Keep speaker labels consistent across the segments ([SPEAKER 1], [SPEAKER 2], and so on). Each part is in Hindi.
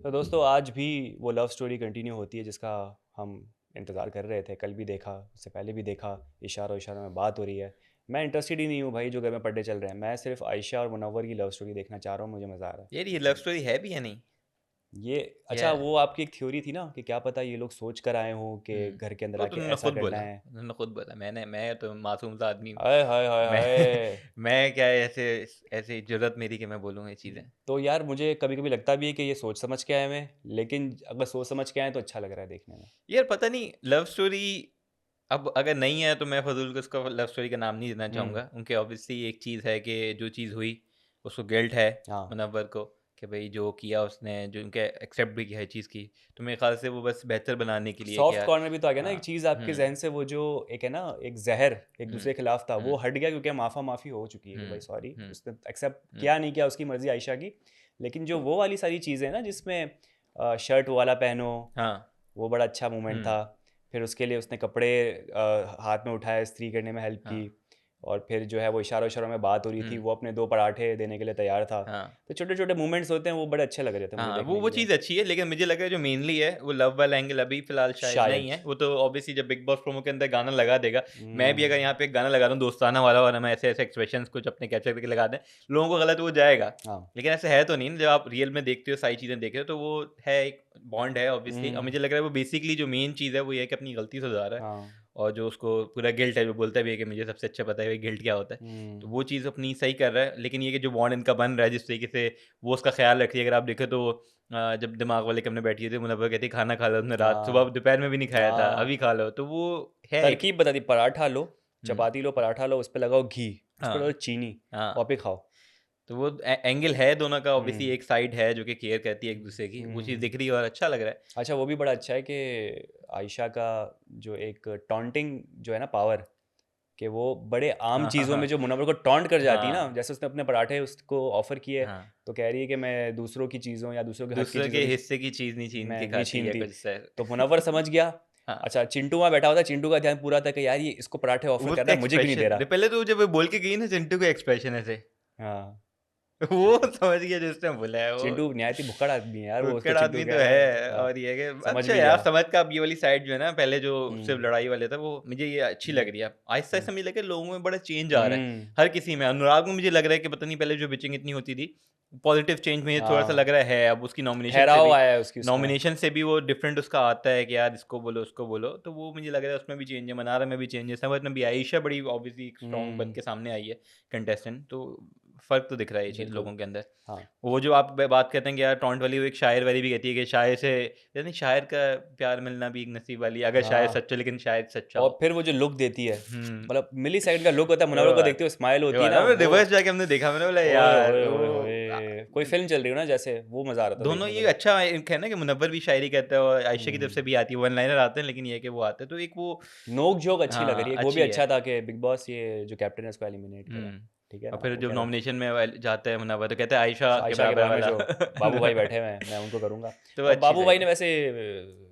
[SPEAKER 1] तो दोस्तों आज भी वो लव स्टोरी कंटिन्यू होती है जिसका हम इंतज़ार कर रहे थे। कल भी देखा, उससे पहले भी देखा, इशारों इशारों में बात हो रही है। मैं इंटरेस्टेड ही नहीं हूँ भाई जो घर में पर्दे चल रहे हैं। मैं सिर्फ आयशा और मुनव्वर की लव स्टोरी देखना चाह रहा हूँ, मुझे मज़ा आ रहा है।
[SPEAKER 2] यार ये लव स्टोरी है भी या नहीं?
[SPEAKER 1] ये अच्छा,
[SPEAKER 2] या
[SPEAKER 1] वो आपकी एक थ्योरी थी ना कि क्या पता ये लोग सोच कर आए हों कि घर के अंदर
[SPEAKER 2] वो तो
[SPEAKER 1] आके
[SPEAKER 2] उन्होंने
[SPEAKER 1] ऐसा
[SPEAKER 2] खुद
[SPEAKER 1] करना
[SPEAKER 2] बोला।
[SPEAKER 1] है।
[SPEAKER 2] उन्होंने खुद बोला। मैं तो मासूम सा आदमी हूँ।
[SPEAKER 1] हाय हाय हाय
[SPEAKER 2] मैं
[SPEAKER 1] हाय।
[SPEAKER 2] मैं क्या ऐसे ऐसे जरूरत मेरी कि मैं बोलूँ ये चीज़ें।
[SPEAKER 1] तो यार मुझे कभी कभी लगता भी है कि ये सोच समझ के आए हुए हैं, लेकिन अगर सोच समझ के आए तो अच्छा लग रहा है देखने में।
[SPEAKER 2] यार पता नहीं लव स्टोरी अब अगर नहीं है तो मैं फजूल को उसका लव स्टोरी का नाम नहीं देना
[SPEAKER 1] हम्म।
[SPEAKER 2] चाहूँगा। उनके ऑब्वियसली एक चीज़ है कि जो चीज़ हुई उसको गिल्ट है
[SPEAKER 1] हाँ।
[SPEAKER 2] मुनव्वर को, कि भाई जो किया उसने, जो उनके एक्सेप्ट भी किया है चीज़ की। तो मेरे ख्याल से वो बस बेहतर बनाने के लिए कि
[SPEAKER 1] सॉफ्ट
[SPEAKER 2] यार।
[SPEAKER 1] कॉर्नर भी तो आ गया ना,
[SPEAKER 2] हाँ।
[SPEAKER 1] एक चीज आपके
[SPEAKER 2] हम्म।
[SPEAKER 1] जहन से वो जो एक है ना, एक जहर एक
[SPEAKER 2] हम्म।
[SPEAKER 1] दूसरे के खिलाफ था वो
[SPEAKER 2] हम्म।
[SPEAKER 1] हट गया क्योंकि माफा माफी हो चुकी है कि भाई
[SPEAKER 2] हम्म।
[SPEAKER 1] सॉरी,
[SPEAKER 2] हम्म।
[SPEAKER 1] उसने एक्सेप्ट
[SPEAKER 2] हम्म।
[SPEAKER 1] किया नहीं किया उसकी मर्जी आयशा की। लेकिन जो वो वाली सारी चीजें हैं ना जिसमें शर्ट वाला पहनो,
[SPEAKER 2] हाँ।
[SPEAKER 1] वो बड़ा अच्छा मोमेंट
[SPEAKER 2] हम्म।
[SPEAKER 1] था। फिर उसके लिए उसने कपड़े हाथ में उठाए, इस्त्री करने में हेल्प की।
[SPEAKER 2] हाँ।
[SPEAKER 1] और फिर जो है वो इशारों इशारों में बात हो रही थी,
[SPEAKER 2] हम्म।
[SPEAKER 1] वो अपने 2 पराठे देने के लिए तैयार था।
[SPEAKER 2] हाँ।
[SPEAKER 1] तो छोटे छोटे मोमेंट्स होते हैं, वो बड़े अच्छे लग रहे थे मुझे
[SPEAKER 2] हाँ,
[SPEAKER 1] देखने
[SPEAKER 2] वो
[SPEAKER 1] के लिए।
[SPEAKER 2] चीज़ अच्छी है, लेकिन मुझे लगा जो मेनली है वो लव वाला एंगल अभी फ़िलहाल शायद नहीं
[SPEAKER 1] शायद।
[SPEAKER 2] है। वो तो ऑब्वियसली जब बिग बॉस प्रोमो के अंदर गाना लगा देगा। मैं भी
[SPEAKER 1] हम्म।
[SPEAKER 2] अगर यहाँ पे एक गाना लगा दूँ दोस्ताना वाला और हम ऐसे-ऐसे एक्सप्रेशंस कुछ अपने कैप्चर करके लगा दें, लोगों को गलत हो जाएगा।
[SPEAKER 1] हाँ।
[SPEAKER 2] लेकिन ऐसा है तो नहीं ना, जब आप रियल में देखते हो, सारी चीज़ें देख रहे हो, तो वो है एक बॉन्ड है ऑब्वियसली। और
[SPEAKER 1] हम्म।
[SPEAKER 2] मुझे लग रहा है वो बेसिकली जो मेन चीज़ है वो ये है कि अपनी गलती सुधारा है।
[SPEAKER 1] हाँ।
[SPEAKER 2] और जो उसको पूरा गिल्ट है, जो बोलता भी है कि मुझे सबसे अच्छा पता है गिल्ट क्या होता है।
[SPEAKER 1] हम्म।
[SPEAKER 2] तो वो चीज़ अपनी सही कर रहा है। लेकिन ये कि जो बॉन्ड इनका बन रहा है, जिस तरीके से वो उसका ख्याल रख रही है, अगर आप देखें तो जब दिमाग वाले कमरे बैठी थी, मुनव्वर कहती खाना खा लो तुमने, रात सुबह
[SPEAKER 1] हाँ।
[SPEAKER 2] दोपहर में भी नहीं खाया था,
[SPEAKER 1] हाँ।
[SPEAKER 2] अभी खा लो। तो वो है एक।
[SPEAKER 1] तरकीब बता दी, पराठा लो,
[SPEAKER 2] हुँ।
[SPEAKER 1] चपाती लो, पराठा लो, उस पे लगाओ घी, उस पे डालो
[SPEAKER 2] हाँ।
[SPEAKER 1] चीनी,
[SPEAKER 2] हाँ।
[SPEAKER 1] और पे खाओ।
[SPEAKER 2] तो वो एंगल है दोनों का, ऑब्वियसली
[SPEAKER 1] हम्म।
[SPEAKER 2] एक साइड है जो कि केयर करती है एक-दूसरे की, वो चीज़
[SPEAKER 1] हम्म।
[SPEAKER 2] दिख रही है और अच्छा लग रहा है।
[SPEAKER 1] अच्छा, वो भी बड़ा अच्छा है कि आयशा का जो एक टॉन्टिंग जो है ना पावर, कि वो बड़े आम
[SPEAKER 2] हाँ, हाँ,
[SPEAKER 1] चीज़ों में
[SPEAKER 2] हाँ।
[SPEAKER 1] जो मुनव्वर को टॉन्ट कर जाती है ना,
[SPEAKER 2] हाँ,
[SPEAKER 1] जैसे उसने अपने पराठे उसको ऑफर किए,
[SPEAKER 2] हाँ।
[SPEAKER 1] तो कह रही है कि मैं दूसरों की चीज़ों या दूसरों के हक की
[SPEAKER 2] दूसरे
[SPEAKER 1] चीज़ों
[SPEAKER 2] के
[SPEAKER 1] की
[SPEAKER 2] हिस्से की चीज़ नहीं छीन
[SPEAKER 1] मैं
[SPEAKER 2] के
[SPEAKER 1] नहीं
[SPEAKER 2] खाती है
[SPEAKER 1] छीनती।
[SPEAKER 2] कुछ स
[SPEAKER 1] तो मुनव्वर समझ गया।
[SPEAKER 2] हाँ।
[SPEAKER 1] अच्छा, चिंटू वहाँ बैठा होता है, चिंटू का ध्यान पूरा था कि यार ये इसको पराठे ऑफर
[SPEAKER 2] वो
[SPEAKER 1] कर
[SPEAKER 2] उसका
[SPEAKER 1] रहा है, मुझे क्यों नहीं दे
[SPEAKER 2] एक्सप्रेशन
[SPEAKER 1] रहा।
[SPEAKER 2] पहले तो जब वो बोल के गई ना चिंटू का एक्सप्रेशन ऐसे,
[SPEAKER 1] हाँ।
[SPEAKER 2] वो समझ गया जो उसने बोला है वो।
[SPEAKER 1] चिंटू निहायती भुक्कड़ आदमी है यार, वो उसको
[SPEAKER 2] कुक्कड़
[SPEAKER 1] चिंटू
[SPEAKER 2] आदमी तो
[SPEAKER 1] कह रहा है।
[SPEAKER 2] है। और ये है कि
[SPEAKER 1] समझ
[SPEAKER 2] अच्छा
[SPEAKER 1] भी
[SPEAKER 2] यार,
[SPEAKER 1] गया।
[SPEAKER 2] समझ का अब ये वाली साइड जो है ना, पहले जो सिर्फ
[SPEAKER 1] हम्म।
[SPEAKER 2] लड़ाई वाले था वो मुझे ये अच्छी लग
[SPEAKER 1] हम्म।
[SPEAKER 2] रही है। आहिस्ता
[SPEAKER 1] हम्म।
[SPEAKER 2] आहिस्ता मुझे लगा लोगों में बड़ा चेंज आ रहा है।
[SPEAKER 1] हम्म।
[SPEAKER 2] हर किसी में, अनुराग में मुझे लग रहा है कि पता नहीं पहले जो बिचिंग इतनी होती थी, पॉजिटिव चेंज मुझे थोड़ा सा
[SPEAKER 1] हाँ,
[SPEAKER 2] लग रहा है अब उसकी
[SPEAKER 1] ठहराव आया है उसकी उसमें।
[SPEAKER 2] नॉमिनेशन से भी वो डिफरेंट उसका आता है कि यार इसको बोलो उसको बोलो। तो वो मुझे लग रहा है उसमें भी चेंज है, मनारा में भी चेंज है, समझ में भी। आयशा बड़ी ऑब्वियसली स्ट्रॉन्ग बन
[SPEAKER 1] हम्म।
[SPEAKER 2] के सामने आई है कंटेस्टेंट। तो फर्क तो दिख रहा है ये चीज़
[SPEAKER 1] बिल्कुल।
[SPEAKER 2] लोगों के अंदर।
[SPEAKER 1] हाँ।
[SPEAKER 2] वो जो आप बात करते हैं कि यार टॉन्ट वाली, वो एक शायर वाली भी कहती है कि शायर से, यानी शायर का प्यार मिलना भी एक नसीब वाली, अगर शायर
[SPEAKER 1] हाँ,
[SPEAKER 2] सच्चा, लेकिन शायद सच्चा
[SPEAKER 1] और
[SPEAKER 2] हो।
[SPEAKER 1] फिर वो जो लुक देती है,
[SPEAKER 2] हम्म।
[SPEAKER 1] मतलब मिली सेकंड का लुक होता है,
[SPEAKER 2] ये
[SPEAKER 1] मुनव्वर को
[SPEAKER 2] बात
[SPEAKER 1] देखते हुए स्माइल
[SPEAKER 2] ये
[SPEAKER 1] होती है
[SPEAKER 2] बात
[SPEAKER 1] ना
[SPEAKER 2] है,
[SPEAKER 1] वो।
[SPEAKER 2] रिवर्स जाके हमने देखा, मैंने बोला
[SPEAKER 1] ओए
[SPEAKER 2] यार
[SPEAKER 1] होए होए
[SPEAKER 2] वो
[SPEAKER 1] होए, कोई फिल्म चल रही हो ना जैसे, वो मजा आ रहा था
[SPEAKER 2] दोनों
[SPEAKER 1] देखने
[SPEAKER 2] ये
[SPEAKER 1] में।
[SPEAKER 2] अच्छा एक है ना कि मुनव्वर भी शायरी कहता है और आयशा की तरफ
[SPEAKER 1] हम्म।
[SPEAKER 2] से भी आती है, वन लाइनर आते हैं, लेकिन ये है कि वो आते हैं तो एक वो।
[SPEAKER 1] नोक झोंक अच्छी लग रही
[SPEAKER 2] हाँ,
[SPEAKER 1] है, वो भी
[SPEAKER 2] अच्छी है।
[SPEAKER 1] अच्छा था कि बिग बॉस ये जो कैप्टन है उसको एलिमिनेट करा।
[SPEAKER 2] हम्म।
[SPEAKER 1] ठीक है
[SPEAKER 2] और
[SPEAKER 1] ना,
[SPEAKER 2] फिर
[SPEAKER 1] वो
[SPEAKER 2] जब
[SPEAKER 1] कह रहा है
[SPEAKER 2] नॉमिनेशन में जाता है मुनव्वर तो कहता है आयशा के
[SPEAKER 1] आयशा के
[SPEAKER 2] बराबर
[SPEAKER 1] बारे में
[SPEAKER 2] वाला।
[SPEAKER 1] जो बाबू भाई बैठे हुए हैं मैं उनको करूँगा।
[SPEAKER 2] तो
[SPEAKER 1] और
[SPEAKER 2] अच्छी
[SPEAKER 1] बाबू भाई
[SPEAKER 2] साइड
[SPEAKER 1] ने
[SPEAKER 2] है।
[SPEAKER 1] वैसे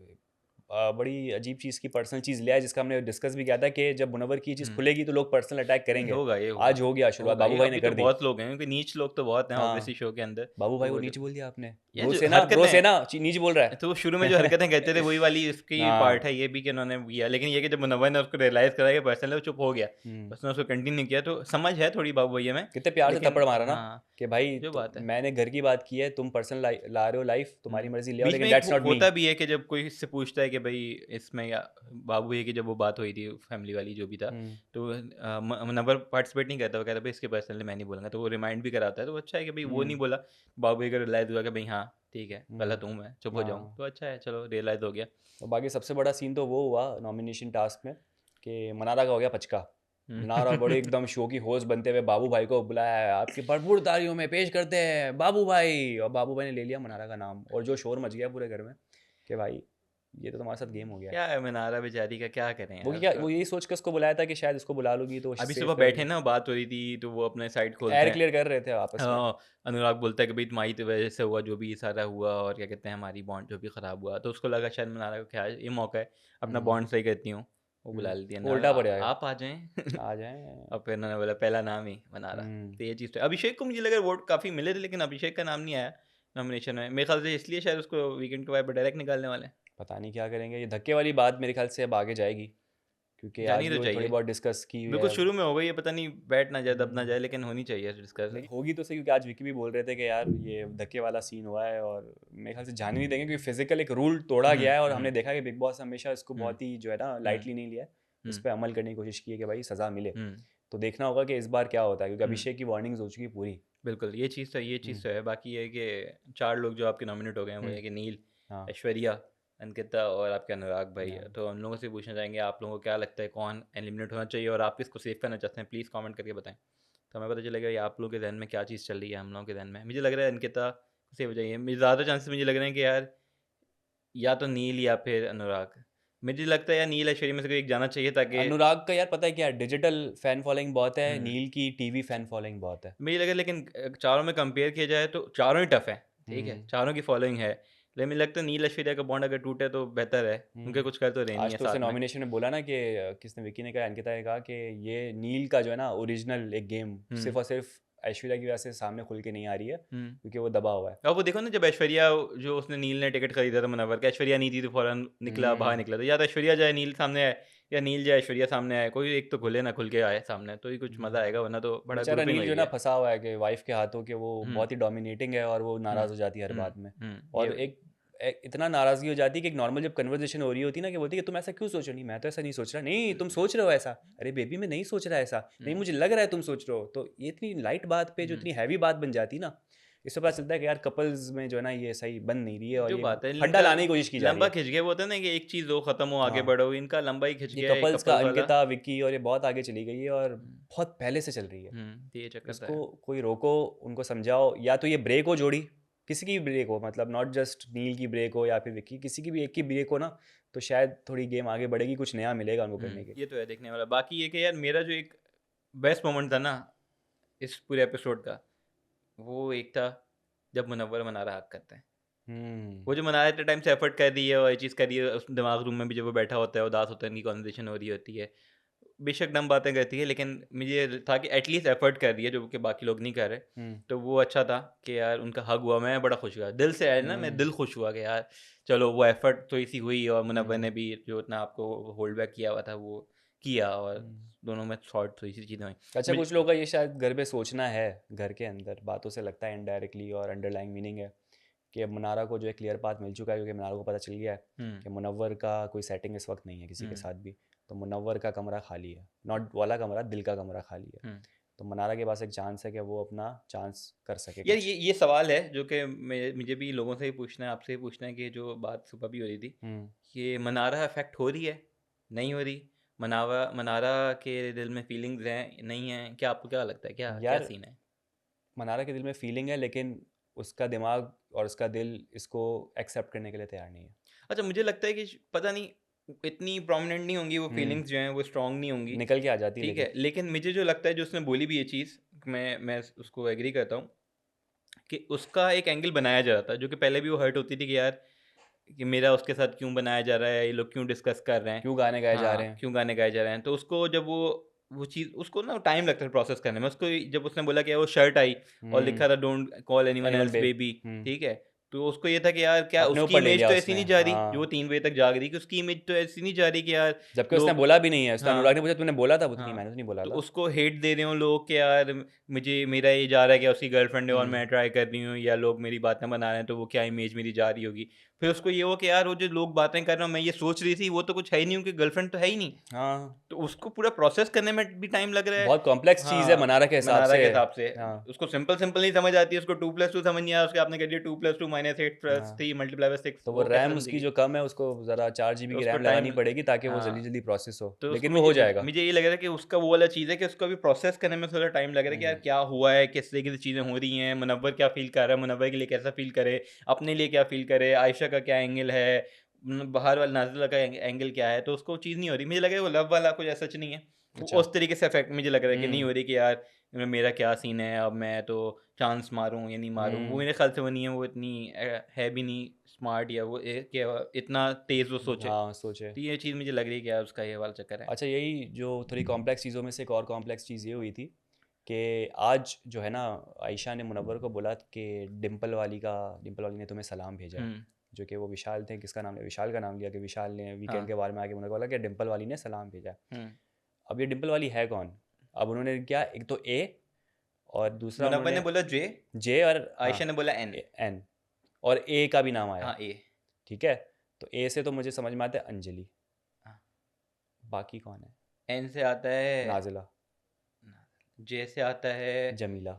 [SPEAKER 1] बड़ी अजीब चीज़ की पर्सनल चीज़ लिया है जिसका हमने डिस्कस भी किया था कि जब मुनव्वर की चीज़
[SPEAKER 2] हम्म।
[SPEAKER 1] खुलेगी तो लोग पर्सनल अटैक
[SPEAKER 2] नहीं
[SPEAKER 1] करेंगे।
[SPEAKER 2] होगा, ये होगा।
[SPEAKER 1] आज हो गया शुरुआत,
[SPEAKER 2] होगा
[SPEAKER 1] बाबू
[SPEAKER 2] ये,
[SPEAKER 1] भाई ने
[SPEAKER 2] अभी तो
[SPEAKER 1] कर दी।
[SPEAKER 2] बहुत लोग हैं क्योंकि नीच लोग तो बहुत हैं
[SPEAKER 1] हाँ,
[SPEAKER 2] ऑब्वियसली शो के अंदर।
[SPEAKER 1] बाबू
[SPEAKER 2] तो
[SPEAKER 1] भाई को
[SPEAKER 2] वो
[SPEAKER 1] नीच
[SPEAKER 2] जब
[SPEAKER 1] बोल दिया आपने।
[SPEAKER 2] ये
[SPEAKER 1] ब्रो
[SPEAKER 2] जो
[SPEAKER 1] सेना, ब्रो
[SPEAKER 2] हरकतें,
[SPEAKER 1] सेना नीच बोल रहा
[SPEAKER 2] तो शुरू में जो
[SPEAKER 1] है।
[SPEAKER 2] हरकतें करते थे वही वाली इसकी पार्ट
[SPEAKER 1] हाँ।
[SPEAKER 2] है ये भी कि उन्होंने किया। लेकिन ये कि जब मुनव्वर ने उसको रियलाइज करा कि पर्सनल है, वो चुप हो गया।
[SPEAKER 1] हम्म।
[SPEAKER 2] उसने उसको कंटिन्यू किया, तो समझ है थोड़ी बाबू भैया में।
[SPEAKER 1] कितने प्यार से
[SPEAKER 2] लेकिन
[SPEAKER 1] थप्पड़ मारा ना,
[SPEAKER 2] हाँ,
[SPEAKER 1] कि भाई
[SPEAKER 2] जो
[SPEAKER 1] तो
[SPEAKER 2] बात है।
[SPEAKER 1] मैंने घर की बात की है, तुम पर्सनल ला रहे हो लाइफ, तुम्हारी मर्जी ले आओ,
[SPEAKER 2] बीच में
[SPEAKER 1] लेकिन
[SPEAKER 2] एक
[SPEAKER 1] दैट्स नॉट मी।
[SPEAKER 2] होता भी है कि जब कोई इससे पूछता है कि भाई इसमें या बाबू भैया की जब वो बात हुई थी फैमिली वाली जो भी था,
[SPEAKER 1] हम्म।
[SPEAKER 2] तो मुनव्वर पार्टिसिपेट नहीं करता, वो कहता है भाई इसके पर्सनली मैं नहीं बोलूँगा। तो वो रिमाइंड भी कराता है, तो वो अच्छा है कि भाई वो नहीं
[SPEAKER 1] हम्म।
[SPEAKER 2] बोला। बाबू भैया को रियलाइज़ हुआ कि भाई हाँ ठीक है, गलत हूँ मैं, चुप हो जाऊँ,
[SPEAKER 1] हाँ।
[SPEAKER 2] तो अच्छा है, चलो रियलाइज़ हो गया।
[SPEAKER 1] और बाकी सबसे बड़ा सीन तो वो हुआ नॉमिनेशन टास्क में कि मनारा का हो गया पचका। मनारा बड़े एकदम शो की होस्ट बनते हुए बाबू भाई को बुलाया है, आपकी भरपूर तालियों में पेश करते हैं बाबू भाई, और बाबू भाई ने ले लिया मनारा का नाम, और जो शोर मच गया पूरे घर में कि भाई ये तो तुम्हारे साथ गेम हो गया है।
[SPEAKER 2] क्या है मनारा बेचारी का, क्या करें
[SPEAKER 1] वो
[SPEAKER 2] यार
[SPEAKER 1] क्या,
[SPEAKER 2] उसका।
[SPEAKER 1] वो यही सोच के उसको बुलाया था कि शायद इसको बुला लूगी तो
[SPEAKER 2] अभी
[SPEAKER 1] सेव
[SPEAKER 2] सुबह
[SPEAKER 1] कर
[SPEAKER 2] बैठे
[SPEAKER 1] लेगी।
[SPEAKER 2] ना, बात हो रही थी, तो वो अपने साइड खोलते
[SPEAKER 1] एयर
[SPEAKER 2] हैं।
[SPEAKER 1] क्लियर कर रहे थे आपस में।
[SPEAKER 2] अनुराग बोलता है कि भाई तुम्हारी तो वजह से हुआ जो भी सारा हुआ, और क्या कहते हैं हमारी बॉन्ड जो भी ख़राब हुआ, तो उसको लगा शायद मनारा को क्या है, ये मौका है अपना
[SPEAKER 1] हम्म।
[SPEAKER 2] बॉन्ड सही करती हूँ। वो बुला लेती है ना,
[SPEAKER 1] उल्टा पड़ जाएगा।
[SPEAKER 2] आप आ जाएं।
[SPEAKER 1] आ जाए।
[SPEAKER 2] और फिर उन्होंने बोला पहला नाम ही मनारा।
[SPEAKER 1] हम्म।
[SPEAKER 2] तो ये चीज़ तो अभिषेक को मुझे लगा वोट काफ़ी मिले थे, लेकिन अभिषेक का नाम नहीं आया। नॉमिनेशन में। मेरे ख्याल से इसलिए शायद उसको वीकेंड के बाद डायरेक्ट निकालने वाले हैं।
[SPEAKER 1] पता नहीं क्या करेंगे, ये धक्के वाली बात मेरे ख्याल से अब आगे जाएगी, क्योंकि आज
[SPEAKER 2] जानी
[SPEAKER 1] भी
[SPEAKER 2] तो
[SPEAKER 1] वो थोड़ी
[SPEAKER 2] चाहिए।
[SPEAKER 1] बहुत डिस्कस की हुई
[SPEAKER 2] बिल्कुल
[SPEAKER 1] है।
[SPEAKER 2] शुरू में हो गई है, पता नहीं बैठ ना जाए दब ना
[SPEAKER 1] हम्म,
[SPEAKER 2] जाए, लेकिन होनी चाहिए डिस्कस।
[SPEAKER 1] लेकिन होगी तो सही, क्योंकि आज विकी भी बोल रहे थे कि यार ये धक्के वाला सीन हुआ है, और मेरे ख्याल से जाने नहीं देंगे, क्योंकि फिजिकल एक रूल तोड़ा गया है, और हमने देखा कि बिग बॉस हमेशा इसको
[SPEAKER 2] हम्म,
[SPEAKER 1] बहुत ही जो है ना लाइटली नहीं लिया है, इस
[SPEAKER 2] हम्म,
[SPEAKER 1] पर अमल करने की कोशिश की है कि भाई सज़ा मिले।
[SPEAKER 2] हम्म,
[SPEAKER 1] तो देखना होगा कि इस बार क्या होता है, क्योंकि
[SPEAKER 2] हम्म,
[SPEAKER 1] अभिषेक की वार्निंग्स हो चुकी है पूरी।
[SPEAKER 2] बिल्कुल ये चीज़
[SPEAKER 1] हम्म,
[SPEAKER 2] तो है। बाकी ये है कि 4 लोग जो आपके नॉमिनेट हो गए हैं वो
[SPEAKER 1] हम्म,
[SPEAKER 2] है कि नील,
[SPEAKER 1] हाँ
[SPEAKER 2] ऐश्वर्या, अंकिता और आपके अनुराग भाई।
[SPEAKER 1] हाँ।
[SPEAKER 2] तो उन लोगों से पूछना चाहेंगे आप लोगों को क्या लगता है कौन एलिमिनेट होना चाहिए, और आप किसको सेव करना चाहते हैं, प्लीज़ कमेंट करके बताएं। तो हमें पता चलेगा ये आप लोगों के जहन में क्या चीज़ चल रही है। हम लोगों के जहन में मुझे लग रहा है अंकिता सेव हो जाइए। मुझे ज़्यादा चांसेस मुझे लग रहे हैं कि यार या तो नील या फिर अनुराग। मुझे लगता है यार नील ऐश्वर्या में से कोई एक जाना चाहिए, ताकि
[SPEAKER 1] अनुराग का यार पता है क्या, डिजिटल फैन फॉलोइंग बहुत है,
[SPEAKER 2] हम्म,
[SPEAKER 1] नील की टीवी फैन फॉलोइंग बहुत है।
[SPEAKER 2] मुझे लगा, लेकिन चारों में कंपेयर किया जाए तो चारों ही टफ है। ठीक है,
[SPEAKER 1] हम्म
[SPEAKER 2] चारों की फॉलोइंग है, लेकिन मुझे लगता है नील ऐश्वर्या का बॉन्ड अगर टूटे तो बेहतर है, उनके कुछ कर तो रहे नहीं
[SPEAKER 1] आज
[SPEAKER 2] है
[SPEAKER 1] तो उसने
[SPEAKER 2] साथ में।
[SPEAKER 1] नॉमिनेशन में बोला ना कि किसने, विकी ने कहा, अंकिता ने कहा कि ये नील का जो है ना ओरिजिनल एक गेम
[SPEAKER 2] हम्म,
[SPEAKER 1] सिर्फ और सिर्फ ऐश्वर्या की वजह से सामने खुल के नहीं आ रही है,
[SPEAKER 2] हम्म।
[SPEAKER 1] क्योंकि वो दबा हुआ है।
[SPEAKER 2] अब वो देखो ना, जब ऐश्वर्या, जो उसने नील ने टिकट खरीदा था मुनव्वर का, ऐश्वर्या नहीं थी तो फौरन निकला, बाहर
[SPEAKER 1] हम्म
[SPEAKER 2] निकला। तो या तो ऐश्वर्या जाए नील सामने आए, या नील जाए ऐश्वर्या सामने आए, कोई एक तो खुले ना खुल के आए सामने, तो ही कुछ मजा आएगा, वरना तो बड़ा
[SPEAKER 1] बेचारा
[SPEAKER 2] ग्रुपिंग
[SPEAKER 1] नील जो
[SPEAKER 2] हुई
[SPEAKER 1] है ना
[SPEAKER 2] है।
[SPEAKER 1] फंसा हुआ है कि वाइफ के हाथों के, वो
[SPEAKER 2] हम्म,
[SPEAKER 1] बहुत ही डोमिनेटिंग है, और वो नाराज़ हो जाती है हर बात में।
[SPEAKER 2] ये
[SPEAKER 1] और इतना नाराज़गी हो जाती है कि एक नॉर्मल जब कन्वर्सेशन हो रही होती है ना, कि बोलती है कि तुम ऐसा क्यों सोच रहे हो, नहीं मैं तो ऐसा नहीं सोच रहा, नहीं तुम सोच रहे हो ऐसा, अरे बेबी मैं नहीं सोच रहा ऐसा, नहीं
[SPEAKER 2] हम्म,
[SPEAKER 1] मुझे लग रहा है तुम सोच रहे हो। तो ये इतनी लाइट बात पे जो
[SPEAKER 2] हम्म।
[SPEAKER 1] इतनी हैवी बात बन जाती है ना, इससे पता चलता है कि यार कपल्स में जो है ना ये सही बन नहीं रही है, और
[SPEAKER 2] जो
[SPEAKER 1] ये
[SPEAKER 2] बात है
[SPEAKER 1] फड्डा
[SPEAKER 2] इनका
[SPEAKER 1] लाने की कोशिश की जा रही
[SPEAKER 2] लंबा
[SPEAKER 1] है।
[SPEAKER 2] खिंच गया, वो होता है ना कि एक चीज़ हो ख़त्म हो आगे
[SPEAKER 1] हाँ,
[SPEAKER 2] बढ़ो, इनका लंबा ही खिंच
[SPEAKER 1] ये
[SPEAKER 2] गया है
[SPEAKER 1] कपल्स का
[SPEAKER 2] कपल्स वाला।
[SPEAKER 1] अंकिता विक्की और ये बहुत आगे चली गई है, और
[SPEAKER 2] हम्म,
[SPEAKER 1] बहुत पहले से चल रही है।
[SPEAKER 2] तो ये चक्कर तो
[SPEAKER 1] इसको
[SPEAKER 2] है।
[SPEAKER 1] कोई रोको, उनको समझाओ, या तो ये ब्रेक हो जोड़ी, किसी की भी ब्रेक हो, मतलब नॉट जस्ट नील की ब्रेक हो या फिर विक्की, किसी की भी एक की ब्रेक हो ना, तो शायद थोड़ी गेम आगे बढ़ेगी, कुछ नया मिलेगा उनको करने के।
[SPEAKER 2] ये तो है देखने वाला। बाकी ये कि यार मेरा जो एक बेस्ट मोमेंट था ना इस पूरे एपिसोड का, वो एक था जब मुनव्वर मनारा हक करते हैं।
[SPEAKER 1] हम्म
[SPEAKER 2] वो जो मनारा इतने टाइम से एफर्ट कर रही है और ये चीज़ कर रही है, उस दिमाग रूम में भी जब वो बैठा होता है, उदास होता है, इनकी कॉन्वर्सेशन हो रही होती है, बेशक डम बातें करती है, लेकिन मुझे था कि एटलीस्ट एफर्ट कर रही है जो कि बाकी लोग नहीं कर रहे।
[SPEAKER 1] हम्म
[SPEAKER 2] तो वो अच्छा था कि यार उनका हग हुआ, मैं बड़ा खुश हुआ दिल से, आया ना, मैं
[SPEAKER 1] हम्म
[SPEAKER 2] दिल खुश हुआ कि यार चलो वो एफर्ट तो इसी हुई, और मुनव्वर ने
[SPEAKER 1] हम्म
[SPEAKER 2] भी जो इतना आपको होल्ड बैक किया हुआ था वो किया, और
[SPEAKER 1] हम्म।
[SPEAKER 2] दोनों में शॉर्ट थोड़ी सी चीज़ें हुई।
[SPEAKER 1] अच्छा,
[SPEAKER 2] मुझे
[SPEAKER 1] कुछ लोगों का ये शायद घर पे सोचना है, घर के अंदर बातों से लगता है इनडायरेक्टली, और अंडरलाइंग मीनिंग है कि अब मुनारा को जो है क्लियर पाथ मिल चुका है, क्योंकि मुनारा को पता चल गया है
[SPEAKER 2] हम्म,
[SPEAKER 1] कि मुनव्वर का कोई सेटिंग इस वक्त नहीं है किसी के
[SPEAKER 2] हम्म,
[SPEAKER 1] साथ भी। तो मुनव्वर का कमरा खाली है, नॉट वाला कमरा, दिल का कमरा खाली है।
[SPEAKER 2] हम्म।
[SPEAKER 1] तो मनारा के पास एक चांस है कि वो अपना चांस कर सके
[SPEAKER 2] यार
[SPEAKER 1] कुछ।
[SPEAKER 2] ये सवाल है जो कि मुझे भी लोगों से ही पूछना है, आपसे ही पूछना है, कि जो बात सुबह भी हो रही थी
[SPEAKER 1] हम्म
[SPEAKER 2] कि मनारा अफेक्ट हो रही है, नहीं हो रही, मनावा मनारा के दिल में फीलिंग्स हैं नहीं हैं, क्या आपको क्या लगता है, क्या क्या
[SPEAKER 1] यार
[SPEAKER 2] सीन है?
[SPEAKER 1] मनारा के दिल में फीलिंग है, लेकिन उसका दिमाग और उसका दिल इसको एक्सेप्ट करने के लिए तैयार नहीं है।
[SPEAKER 2] अच्छा, मुझे लगता है कि पता नहीं इतनी प्रोमिनेंट नहीं होंगी वो
[SPEAKER 1] हम्म
[SPEAKER 2] फीलिंग्स, जो हैं वो स्ट्रांग नहीं होंगी।
[SPEAKER 1] निकल के आ जाती है
[SPEAKER 2] ठीक
[SPEAKER 1] लेकिन।
[SPEAKER 2] है, लेकिन मुझे जो लगता है, जो उसने बोली भी ये चीज़, मैं उसको एग्री करता हूँ कि उसका एक एंगल बनाया जा रहा था, जो कि पहले भी वो हर्ट होती थी कि यार कि मेरा उसके साथ क्यों बनाया जा रहा है, ये लोग क्यों डिस्कस कर रहे हैं।
[SPEAKER 1] क्यों गाने गाए जा रहे
[SPEAKER 2] हाँ,
[SPEAKER 1] हैं।
[SPEAKER 2] क्यों गाने गाए जा रहे हैं। तो उसको जब वो चीज़ उसको ना टाइम लगता है प्रोसेस करने में। उसको जब उसने बोला कि वो शर्ट आई और
[SPEAKER 1] हम्म
[SPEAKER 2] लिखा था don't call anyone
[SPEAKER 1] animal
[SPEAKER 2] else
[SPEAKER 1] bae.
[SPEAKER 2] Baby,
[SPEAKER 1] हम्म
[SPEAKER 2] ठीक है? तो उसको ये था कि यार क्या
[SPEAKER 1] अपने
[SPEAKER 2] उसकी
[SPEAKER 1] ऊपर ले
[SPEAKER 2] इमेज
[SPEAKER 1] लिया
[SPEAKER 2] तो ऐसी
[SPEAKER 1] उसने,
[SPEAKER 2] नहीं जा रही, जो वो
[SPEAKER 1] हाँ।
[SPEAKER 2] 3 बजे तक जाग रही, कि उसकी इमेज तो ऐसी नहीं जा रही कि यार
[SPEAKER 1] जबकि उसने
[SPEAKER 2] लोग,
[SPEAKER 1] बोला भी नहीं है, उसने
[SPEAKER 2] हाँ।
[SPEAKER 1] अनुराग ने पूछा तूने बोला था, वो तो नहीं
[SPEAKER 2] हाँ,
[SPEAKER 1] मैंने तो नहीं बोला
[SPEAKER 2] तो
[SPEAKER 1] था।
[SPEAKER 2] उसको हेट दे रहे हो लोग कि यार मुझे मेरा ये जा रहा है कि उसकी गर्लफ्रेंड है और
[SPEAKER 1] हम्म
[SPEAKER 2] मैं ट्राई कर रही हूँ, या लोग मेरी बातें बना रहे हैं तो वो क्या इमेज मेरी जा रही होगी। फिर उसको ये हो कि यार वो जो लोग बातें कर रहे हो, मैं ये सोच रही थी, वो तो कुछ है ही नहीं, उनकी गर्लफ्रेंड तो है ही नहीं।
[SPEAKER 1] हाँ,
[SPEAKER 2] तो उसको पूरा प्रोसेस करने में भी टाइम लग रहा है।
[SPEAKER 1] बहुत कॉम्प्लेक्स चीज़ है
[SPEAKER 2] हाँ,
[SPEAKER 1] मनारा के हिसाब
[SPEAKER 2] मनारा
[SPEAKER 1] से।
[SPEAKER 2] के हिसाब से
[SPEAKER 1] हाँ
[SPEAKER 2] उसको सिंपल सिंपल नहीं समझ आती है, उसको 2+2 समझ नहीं आया, उसके आपने कर दिया 2+2 -8 +
[SPEAKER 1] हाँ
[SPEAKER 2] 3 × 6,
[SPEAKER 1] तो वो
[SPEAKER 2] वो कैसे
[SPEAKER 1] रैम उसकी
[SPEAKER 2] समझेगी?
[SPEAKER 1] जो कम है, उसको ज़रा 4 GB
[SPEAKER 2] तो
[SPEAKER 1] की
[SPEAKER 2] उसको
[SPEAKER 1] रैम
[SPEAKER 2] टाइम,
[SPEAKER 1] लगानी पड़ेगी ताकि वो जल्दी
[SPEAKER 2] हाँ।
[SPEAKER 1] जल्दी प्रोसेस हो,
[SPEAKER 2] तो उसको
[SPEAKER 1] लेकिन वो हो
[SPEAKER 2] मुझे
[SPEAKER 1] जाएगा।
[SPEAKER 2] मुझे यही लग रहा है कि उसका वो वाला चीज़ है कि उसको अभी प्रोसेस करने में थोड़ा टाइम लग रहा है कि यार
[SPEAKER 1] हम्म
[SPEAKER 2] क्या हुआ है, किस तरीके से चीज़ें हो रही हैं, मुनव्वर क्या फ़ील कर रहा है, मुनव्वर के लिए कैसा फ़ील करे, अपने लिए क्या फ़ील करे, आयशा का क्या एंगल है, बाहर वाला नाज़िला का एंगल क्या है। तो उसको वो चीज़ नहीं हो रही। मुझे लगा है वो लव वाला कुछ ऐसा सच नहीं है। वो
[SPEAKER 1] अच्छा।
[SPEAKER 2] उस तरीके से इफेक्ट मुझे लग रहा है कि नहीं
[SPEAKER 1] हम्म
[SPEAKER 2] हो रही कि यार मेरा क्या सीन है, अब मैं तो चांस मारूँ या नहीं मारूँ। वो मेरे ख्याल से वो नहीं है, वो इतनी है भी नहीं स्मार्ट, या वो कि इतना तेज़ वो सोचे।
[SPEAKER 1] हाँ सोचे।
[SPEAKER 2] तो ये चीज़ मुझे लग रही है कि यार उसका ये वाला चक्कर है।
[SPEAKER 1] अच्छा, यही जो थोड़ी कॉम्प्लेक्स चीज़ों में से एक और कॉम्प्लेक्स चीज़ ये हुई थी कि आज जो है ना आयशा ने मुनव्वर को बोला कि डिम्पल वाली ने तुम्हें सलाम भेजा है, जो कि वो विशाल थे, किसका नाम लिया, विशाल का नाम लिया कि विशाल ने वीकेंड के बारे में आके मुनव्वर को बोला कि डिम्पल वाली ने सलाम भेजा है। अब ये डिम्पल वाली है कौन? अब उन्होंने क्या, एक तो ए और दूसरा
[SPEAKER 2] मुनव्वर ने बोला
[SPEAKER 1] जे और
[SPEAKER 2] आयशा ने बोला
[SPEAKER 1] एन और ए का भी नाम आया।
[SPEAKER 2] हाँ ए,
[SPEAKER 1] ठीक है, तो ए से तो मुझे समझ में आता है अंजलि,
[SPEAKER 2] हाँ।
[SPEAKER 1] बाकी कौन है?
[SPEAKER 2] एन से आता है
[SPEAKER 1] नाजिला,
[SPEAKER 2] जे से आता है
[SPEAKER 1] जमीला,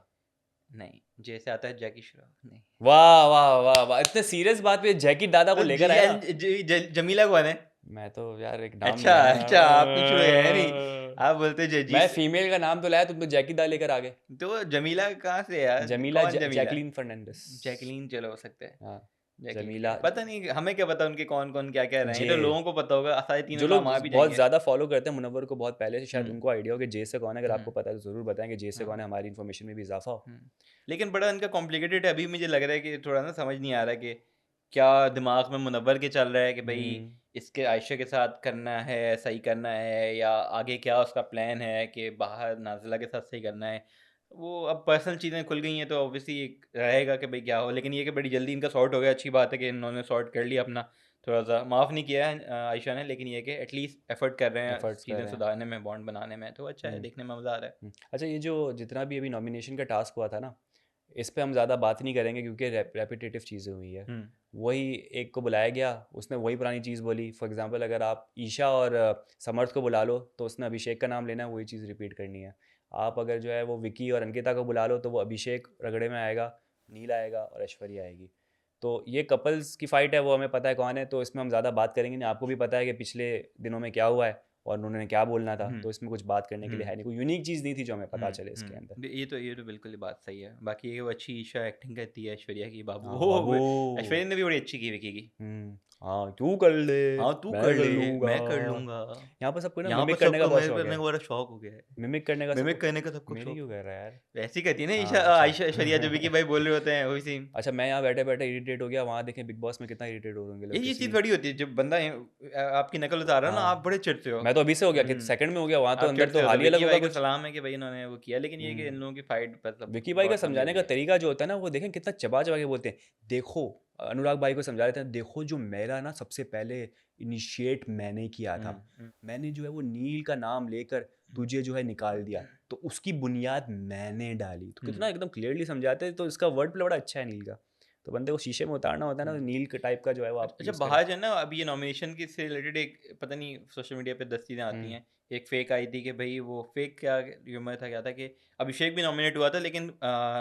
[SPEAKER 2] नहीं, जे से आता है जैकी श्रॉफ, नहीं।
[SPEAKER 1] वाह वाह वाह वाह, इतने सीरियस बात पे जैकी दादा को
[SPEAKER 2] तो
[SPEAKER 1] लेकर आया ना।
[SPEAKER 2] जमीला कौन है?
[SPEAKER 1] मैं तो यार एक नाम
[SPEAKER 2] अच्छा
[SPEAKER 1] लिया ना।
[SPEAKER 2] अच्छा, आपने शुरू है नहीं, आप बोलते जजी।
[SPEAKER 1] मैं फीमेल का नाम तो लाया, तुम तो जैकी दा लेकर आ गए।
[SPEAKER 2] तो जमीला कहाँ से यार?
[SPEAKER 1] जमीला
[SPEAKER 2] कौन जमीला?
[SPEAKER 1] जैकलीन फर्नांडिस।
[SPEAKER 2] जैकलीन चलो हो सकता है।
[SPEAKER 1] हाँ,
[SPEAKER 2] जैकलीन
[SPEAKER 1] जमीला।
[SPEAKER 2] पता नहीं, हमें क्या पता उनके कौन कौन क्या क्या रहे हैं,
[SPEAKER 1] जे।
[SPEAKER 2] तो लोगों को पता होगा, सारे तीनों
[SPEAKER 1] जो लोग
[SPEAKER 2] नाम आ भी
[SPEAKER 1] बहुत
[SPEAKER 2] जाएंगे।
[SPEAKER 1] ज्यादा फॉलो करते हैं मुनव्वर को बहुत पहले से, शायद
[SPEAKER 2] हम्म।
[SPEAKER 1] उनको आइडिया हो कि जे से कौन है। अगर आपको
[SPEAKER 2] हम्म।
[SPEAKER 1] पता है तो जरूर बताएं कि जे से
[SPEAKER 2] हाँ।
[SPEAKER 1] कौन है, हमारी इन्फॉर्मेशन में भी इजाफा हो।
[SPEAKER 2] लेकिन बड़ा इनका कॉम्प्लिकेटेड है। अभी मुझे लग रहा है कि थोड़ा ना समझ नहीं आ रहा है कि क्या दिमाग में मुनव्वर के चल रहा है कि भाई इसके आयशा के साथ करना है, सही करना है, या आगे क्या उसका प्लान है कि बाहर नाजिला के साथ सही करना है। वो अब पर्सनल चीज़ें खुल गई हैं तो ऑब्वियसली रहेगा कि भाई क्या हो। लेकिन ये कि बड़ी जल्दी इनका सॉर्ट हो गया, अच्छी बात है कि इन्होंने सॉर्ट कर लिया अपना। थोड़ा सा माफ़ नहीं किया है आयशा ने, लेकिन ये कि एटलीस्ट एफर्ट कर रहे हैं
[SPEAKER 1] Efforts कर
[SPEAKER 2] चीज़ें
[SPEAKER 1] रहे हैं।
[SPEAKER 2] सुधारने में, बॉन्ड बनाने में, तो अच्छा है, देखने में मज़ा आ रहा है।
[SPEAKER 1] अच्छा, ये जो जितना भी अभी नॉमिनेशन का टास्क हुआ था ना, इस पे हम ज़्यादा बात नहीं करेंगे क्योंकि रेपिटेटिव चीज़ें हुई है। वही एक को बुलाया गया, उसने वही पुरानी चीज़ बोली। फॉर एग्जांपल अगर आप ईशा और समर्थ को बुला लो तो उसने अभिषेक का नाम लेना है, वही चीज़ रिपीट करनी है। आप अगर जो है वो विकी और अंकिता को बुला लो तो वो अभिषेक रगड़े में आएगा, नील आएगा और ऐश्वर्या आएगी। तो ये कपल्स की फ़ाइट है, वो हमें पता है कौन है, तो इसमें हम ज़्यादा बात करेंगे नहीं। आपको भी पता है कि पिछले दिनों में क्या हुआ है और उन्होंने क्या बोलना था, तो इसमें कुछ बात करने के लिए है नहीं, कोई यूनिक चीज़ नहीं थी जो हमें पता चले इसके अंदर।
[SPEAKER 2] ये तो बिल्कुल ही बात सही है। बाकी ये वो अच्छी ईशा एक्टिंग करती है ऐश्वर्या की, बाबू
[SPEAKER 1] हाँ,
[SPEAKER 2] हो
[SPEAKER 1] बाबू।
[SPEAKER 2] ऐश्वर्या ने भी बड़ी अच्छी की विकी की।
[SPEAKER 1] हाँ तू कर ले,
[SPEAKER 2] हाँ तू
[SPEAKER 1] मैं
[SPEAKER 2] कर ले,
[SPEAKER 1] लूंगा।
[SPEAKER 2] मैं कर लूंगा।
[SPEAKER 1] यहाँ पर सबको ना
[SPEAKER 2] यहाँ पर
[SPEAKER 1] मिमिक करने का
[SPEAKER 2] सबको
[SPEAKER 1] बहुत
[SPEAKER 2] मेरे
[SPEAKER 1] शौक
[SPEAKER 2] करने का
[SPEAKER 1] है।
[SPEAKER 2] बड़ा शौक हो गया है।
[SPEAKER 1] मिमिक करने का
[SPEAKER 2] मिमिक
[SPEAKER 1] सबको,
[SPEAKER 2] करने का सबको
[SPEAKER 1] मेरी
[SPEAKER 2] शौक।
[SPEAKER 1] क्यों कर रहा है यार?
[SPEAKER 2] वैसी कहती है ना
[SPEAKER 1] हाँ,
[SPEAKER 2] ईशा,
[SPEAKER 1] अच्छा।
[SPEAKER 2] आयशा ऐश्वर्या जो विकी भाई बोल रहे होते हैं वही सेम।
[SPEAKER 1] अच्छा, मैं यहाँ बैठे बैठे इरिटेट हो गया, वहाँ देखें बिग बॉस में कितना इरिटेट हो होंगे लोग।
[SPEAKER 2] ये
[SPEAKER 1] किसी
[SPEAKER 2] चीज़
[SPEAKER 1] ने-
[SPEAKER 2] बड़ी होती है जब बंदा आपकी नकल उतार रहा है ना,
[SPEAKER 1] हाँ।
[SPEAKER 2] आप बड़े चिढ़ते हो।
[SPEAKER 1] मैं तो अभी से हो गया कि
[SPEAKER 2] हम्म।
[SPEAKER 1] सेकंड में हो गया, वहाँ तो
[SPEAKER 2] आप
[SPEAKER 1] अंदर
[SPEAKER 2] चिढ़ते
[SPEAKER 1] तो
[SPEAKER 2] हो,
[SPEAKER 1] हाल ही अलग
[SPEAKER 2] विकी
[SPEAKER 1] होगा
[SPEAKER 2] भाई का
[SPEAKER 1] कुछ।
[SPEAKER 2] सलाम है कि भाई इन्होंने वो किया, लेकिन ये कि इन लोगों की फाइट मतलब
[SPEAKER 1] विकी भाई का
[SPEAKER 2] बहुत लंबी
[SPEAKER 1] समझाने
[SPEAKER 2] हो
[SPEAKER 1] का
[SPEAKER 2] गई है।
[SPEAKER 1] तरीका जो होता है ना, वो देखें कितना चबा चबा के बोलते हैं। देखो, अनुराग भाई को समझा रहे थे, देखो जो मेरा ना सबसे पहले इनिशिएट मैंने किया था, मैंने जो है वो नील का नाम लेकर तुझे जो है निकाल दिया, तो उसकी बुनियाद मैंने डाली। तो कितना एकदम क्लियरली समझाते हैं, तो इसका वर्ड प्ले बड़ा अच्छा है नील का। तो बंदे को शीशे में उतारना होता है ना, तो नील के टाइप का जो है वो आप
[SPEAKER 2] अच्छा
[SPEAKER 1] use करें।
[SPEAKER 2] बाहर जो है ना, अभी ये नॉमिनेशन की से रिलेटेड एक पता नहीं सोशल मीडिया पे 10 चीज़ें आती हैं। एक फेक आई थी कि भाई वो फेक क्या र्यूमर था, क्या था कि अभिषेक भी नॉमिनेट हुआ था, लेकिन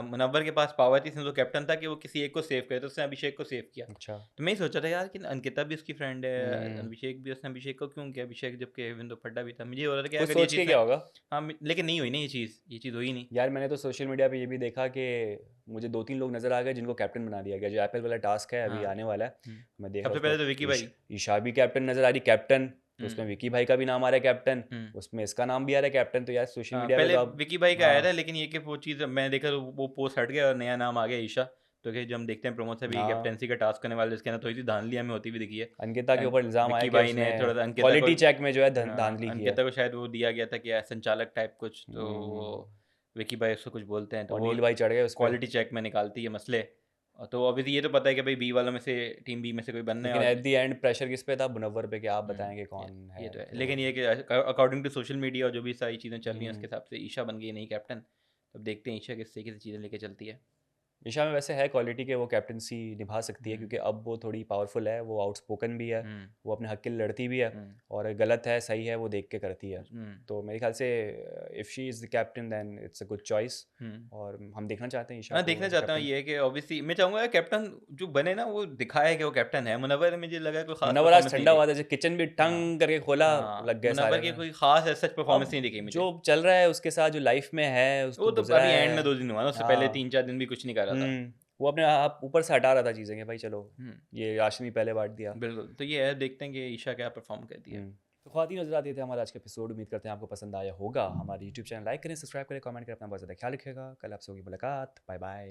[SPEAKER 2] मुनव्वर के पास पावर थी, तो कैप्टन था कि वो किसी एक को सेव करे, तो उसने अभिषेक को सेव किया।
[SPEAKER 1] अच्छा,
[SPEAKER 2] तो मैं ही सोचा था यार कि अंकिता भी उसकी फ्रेंड है, अभिषेक भी, उसने अभिषेक को क्यों किया? अभिषेक जबकि विंदो फड्डा भी था। मुझे हो रहा था कि
[SPEAKER 1] कुछ
[SPEAKER 2] अगर ये
[SPEAKER 1] सोच के
[SPEAKER 2] चीज़
[SPEAKER 1] क्या होगा
[SPEAKER 2] हाँ लेकिन नहीं हुई ना ये चीज़ हुई नहीं।
[SPEAKER 1] यार। मैंने तो सोशल मीडिया पे ये भी देखा कि मुझे 2-3 लोग नजर आ गए जिनको कैप्टन बना दिया गया। जो एप्पल वाला टास्क है अभी
[SPEAKER 2] हाँ।
[SPEAKER 1] आने वाला है, मैं देख रहा
[SPEAKER 2] सबसे
[SPEAKER 1] हूँ
[SPEAKER 2] पहले तो विकी भाई।
[SPEAKER 1] ईशा भी कैप्टन नजर आ रही, कैप्टन। तो उसमें विकी भाई का भी नाम आ रहा है कैप्टन, उसमें इसका नाम भी आ रहा है कैप्टन। तो यार सोशल मीडिया पे
[SPEAKER 2] पहले
[SPEAKER 1] तो अब
[SPEAKER 2] विकी भाई का आया था, लेकिन ये कि वो चीज़ मैंने देखा तो वो पोस्ट हट गया और नया नाम आ गया ईशा। तो कि जब हम देखते हैं प्रोमो से भी
[SPEAKER 1] हाँ,
[SPEAKER 2] कैप्टेंसी का टास्क करने वाले, इसके अंदर थोड़ी सी धांधली हमें होती भी दिखी है।
[SPEAKER 1] अंकिता के ऊपर इल्जाम आया
[SPEAKER 2] विकी
[SPEAKER 1] कि
[SPEAKER 2] भाई ने थोड़ा सा
[SPEAKER 1] उसने
[SPEAKER 2] अंकिता
[SPEAKER 1] क्वालिटी
[SPEAKER 2] को
[SPEAKER 1] चेक में जो है धांधली की है।
[SPEAKER 2] अंकिता को शायद वो दिया गया था कि संचालक टाइप कुछ, तो वो विकी भाई उसको कुछ बोलते हैं, तो
[SPEAKER 1] और
[SPEAKER 2] वो
[SPEAKER 1] नील भाई चढ़ गए उस पर।
[SPEAKER 2] क्वालिटी चेक में निकालती है मसले। तो ऑब्वियसली ये तो पता है कि भाई बी वालों में से, टीम बी में से कोई बनना है।
[SPEAKER 1] लेकिन
[SPEAKER 2] और
[SPEAKER 1] एट द एंड प्रेशर किस पे था? मुनव्वर पे, कि आप बताएंगे कौन है।
[SPEAKER 2] ये तो है, लेकिन ये कि अकॉर्डिंग टू सोशल मीडिया और जो भी सारी चीज़ें चल रही हैं उसके हिसाब से ईशा बन गई नई कैप्टन। अब देखते हैं ईशा किस तरीके से चीज़ें लेके चलती है।
[SPEAKER 1] ईशा में वैसे है क्वालिटी के, वो कैप्टनसी निभा सकती है क्योंकि अब वो थोड़ी पावरफुल है, वो आउटस्पोकन भी है, वो अपने हक के लिए लड़ती भी है, और गलत है सही है वो देख के करती है। तो मेरे ख्याल से if she is the captain then it's a good choice, और हम देखना चाहते हैं ईशा
[SPEAKER 2] हाँ
[SPEAKER 1] को
[SPEAKER 2] देखना चाहता हूँ।
[SPEAKER 1] कैप्टन।
[SPEAKER 2] ये है कि ऑब्वियसली मैं चाहूँगा कैप्टन जो बने ना वो दिखाए कि वो कैप्टन है। मुनव्वर में मुझे लगा कोई खास
[SPEAKER 1] मुनव्वर आज
[SPEAKER 2] परफॉर्मेंस नहीं
[SPEAKER 1] ठंडा हुआ
[SPEAKER 2] थी।
[SPEAKER 1] था, जैसे किचन भी टंग करके खोला, लग गए
[SPEAKER 2] मुनव्वर
[SPEAKER 1] सारे
[SPEAKER 2] की
[SPEAKER 1] में।
[SPEAKER 2] कोई खास सच परफॉर्मेंस
[SPEAKER 1] अब
[SPEAKER 2] नहीं दिखी मुझे।
[SPEAKER 1] जो चल रहा है उसके साथ, जो लाइफ में है उसको
[SPEAKER 2] वो तो
[SPEAKER 1] गुजरा
[SPEAKER 2] अभी
[SPEAKER 1] है।
[SPEAKER 2] एंड में 2 दिन हुआ ना, उससे पहले 3-4 दिन भी कुछ नहीं कर रहा था।
[SPEAKER 1] वो अपने आप ऊपर से हटा रहा था चीज़ें कि भाई चलो ये राशि पहले बांट दिया।
[SPEAKER 2] बिल्कुल, तो ये है, देखते हैं कि ईशा क्या परफॉर्म करती है।
[SPEAKER 1] तो ख्वातीन नजर आते थे हमारा आज का एपिसोड। उम्मीद करते हैं आपको पसंद आया होगा। हमारे यूट्यूब चैनल लाइक करें, सब्सक्राइब करें, कमेंट करें, अपना बहुत ज़्यादा ख्याल रखिएगा। कल आपसे होगी मुलाकात। Bye bye.